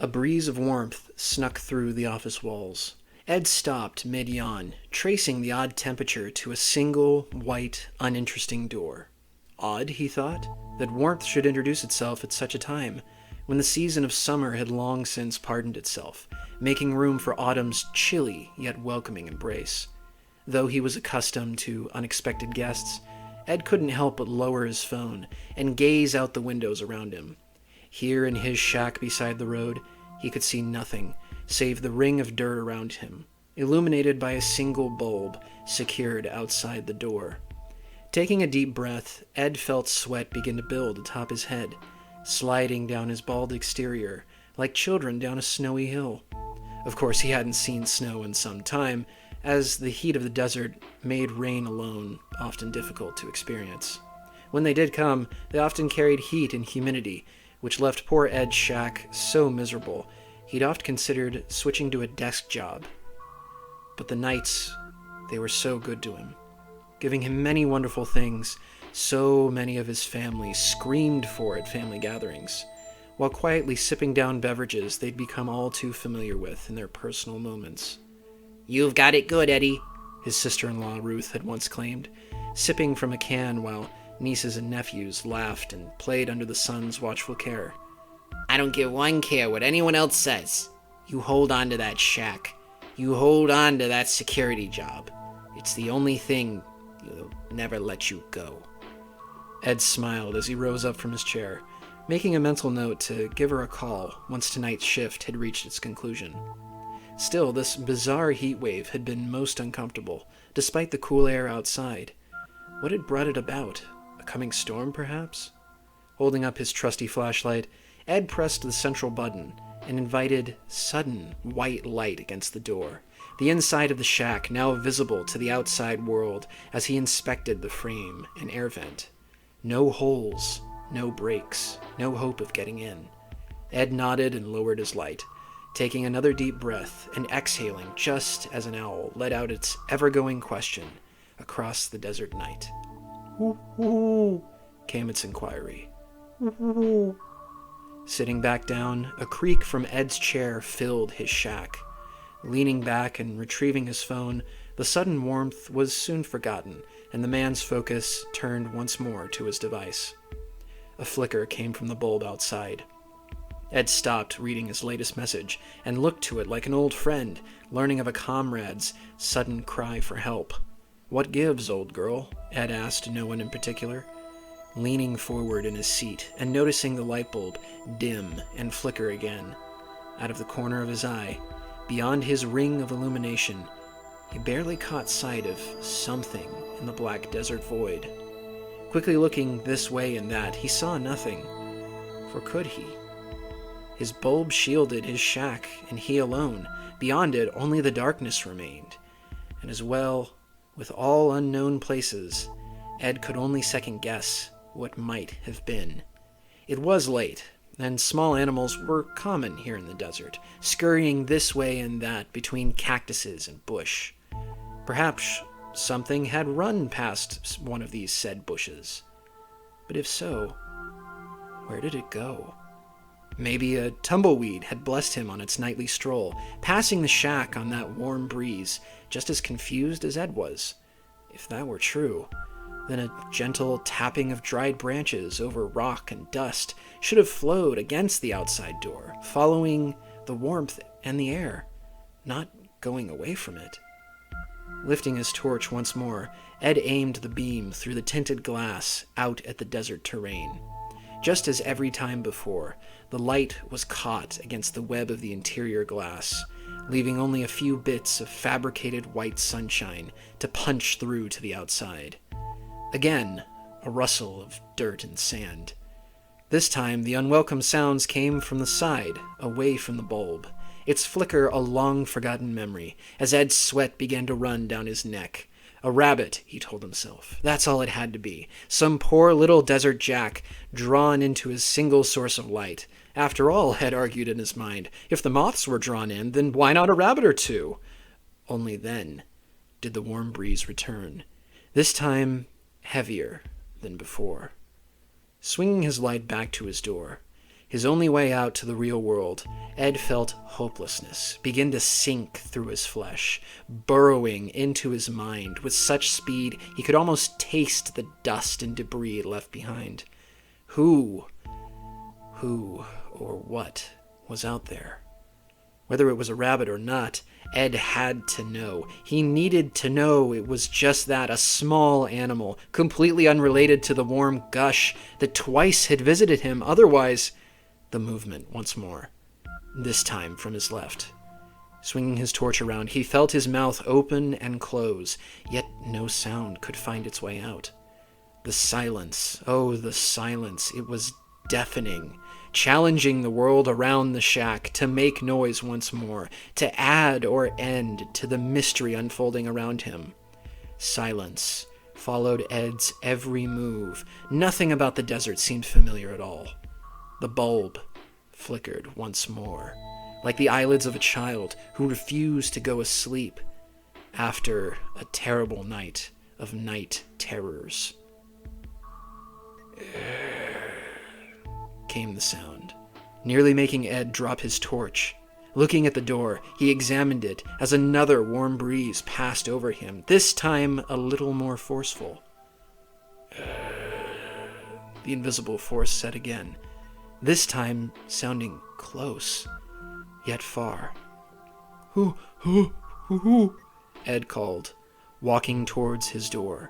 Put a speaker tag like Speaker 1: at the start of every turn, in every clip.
Speaker 1: A breeze of warmth snuck through the office walls. Ed stopped mid-yawn, tracing the odd temperature to a single, white, uninteresting door. Odd, he thought, that warmth should introduce itself at such a time, when the season of summer had long since pardoned itself, making room for autumn's chilly yet welcoming embrace. Though he was accustomed to unexpected guests, Ed couldn't help but lower his phone and gaze out the windows around him. Here in his shack beside the road, he could see nothing save the ring of dirt around him, illuminated by a single bulb secured outside the door. Taking a deep breath, Ed felt sweat begin to build atop his head, sliding down his bald exterior like children down a snowy hill. Of course, he hadn't seen snow in some time, as the heat of the desert made rain alone often difficult to experience. When they did come, they often carried heat and humidity, which left poor Ed's shack so miserable he'd oft considered switching to a desk job. But the nights, they were so good to him, giving him many wonderful things so many of his family screamed for at family gatherings, while quietly sipping down beverages they'd become all too familiar with in their personal moments. "You've got it good, Eddie," his sister-in-law Ruth had once claimed, sipping from a can while nieces and nephews laughed and played under the son's watchful care. "I don't give one care what anyone else says. You hold on to that shack. You hold on to that security job. It's the only thing that'll never let you go." Ed smiled as he rose up from his chair, making a mental note to give her a call once tonight's shift had reached its conclusion. Still, this bizarre heat wave had been most uncomfortable, despite the cool air outside. What had brought it about? A coming storm, perhaps? Holding up his trusty flashlight, Ed pressed the central button and invited sudden white light against the door, the inside of the shack now visible to the outside world as he inspected the frame and air vent. No holes, no breaks, no hope of getting in. Ed nodded and lowered his light, taking another deep breath and exhaling just as an owl let out its ever-going question across the desert night. "Who?" came its inquiry. "Who?" Sitting back down, a creak from Ed's chair filled his shack. Leaning back and retrieving his phone, the sudden warmth was soon forgotten, and the man's focus turned once more to his device. A flicker came from the bulb outside. Ed stopped reading his latest message and looked to it like an old friend learning of a comrade's sudden cry for help. "What gives, old girl?" Ed asked no one in particular. Leaning forward in his seat and noticing the light bulb dim and flicker again. Out of the corner of his eye, beyond his ring of illumination, he barely caught sight of something in the black desert void. Quickly looking this way and that, he saw nothing. For could he? His bulb shielded his shack, and he alone. Beyond it, only the darkness remained. And as well, with all unknown places, Ed could only second-guess what might have been. It was late, and small animals were common here in the desert, scurrying this way and that between cactuses and bush. Perhaps something had run past one of these said bushes. But if so, where did it go? Maybe a tumbleweed had blessed him on its nightly stroll, passing the shack on that warm breeze, just as confused as Ed was. If that were true, then a gentle tapping of dried branches over rock and dust should have flowed against the outside door, following the warmth and the air, not going away from it. Lifting his torch once more, Ed aimed the beam through the tinted glass out at the desert terrain. Just as every time before, the light was caught against the web of the interior glass, leaving only a few bits of fabricated white sunshine to punch through to the outside. Again, a rustle of dirt and sand. This time, the unwelcome sounds came from the side, away from the bulb, its flicker a long-forgotten memory, as Ed's sweat began to run down his neck. A rabbit, he told himself. That's all it had to be. Some poor little desert jack drawn into his single source of light. After all, Ed argued in his mind, if the moths were drawn in, then why not a rabbit or two? Only then did the warm breeze return, this time heavier than before. Swinging his light back to his door, His only way out to the real world, Ed felt hopelessness begin to sink through his flesh, burrowing into his mind with such speed he could almost taste the dust and debris left behind. Who or what was out there? Whether it was a rabbit or not, Ed had to know. He needed to know it was just that, a small animal, completely unrelated to the warm gush that twice had visited him. Otherwise, the movement once more, this time from his left. Swinging his torch around, he felt his mouth open and close, yet no sound could find its way out. The silence, oh, the silence, it was deafening, challenging the world around the shack to make noise once more, to add or end to the mystery unfolding around him. Silence followed Ed's every move. Nothing about the desert seemed familiar at all. The bulb flickered once more, like the eyelids of a child who refused to go asleep after a terrible night of night terrors. Came the sound, nearly making Ed drop his torch. Looking at the door, he examined it as another warm breeze passed over him, this time a little more forceful. The invisible force said again, this time sounding close, yet far. Who, Ed called, walking towards his door.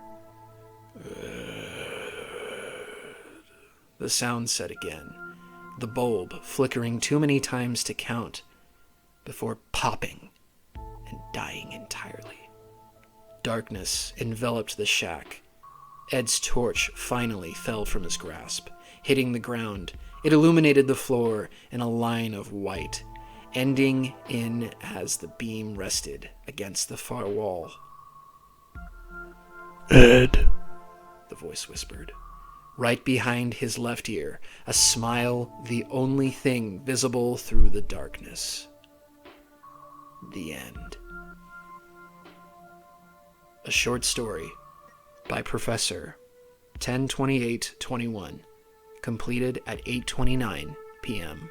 Speaker 1: The sound said again, the bulb flickering too many times to count, before popping and dying entirely. Darkness enveloped the shack. Ed's torch finally fell from his grasp, hitting the ground. It illuminated the floor in a line of white, ending in as the beam rested against the far wall.
Speaker 2: Ed,
Speaker 1: the voice whispered. Right behind his left ear, a smile, the only thing visible through the darkness. The end. A short story by Professor 10/28/21, completed at 8:29 p.m.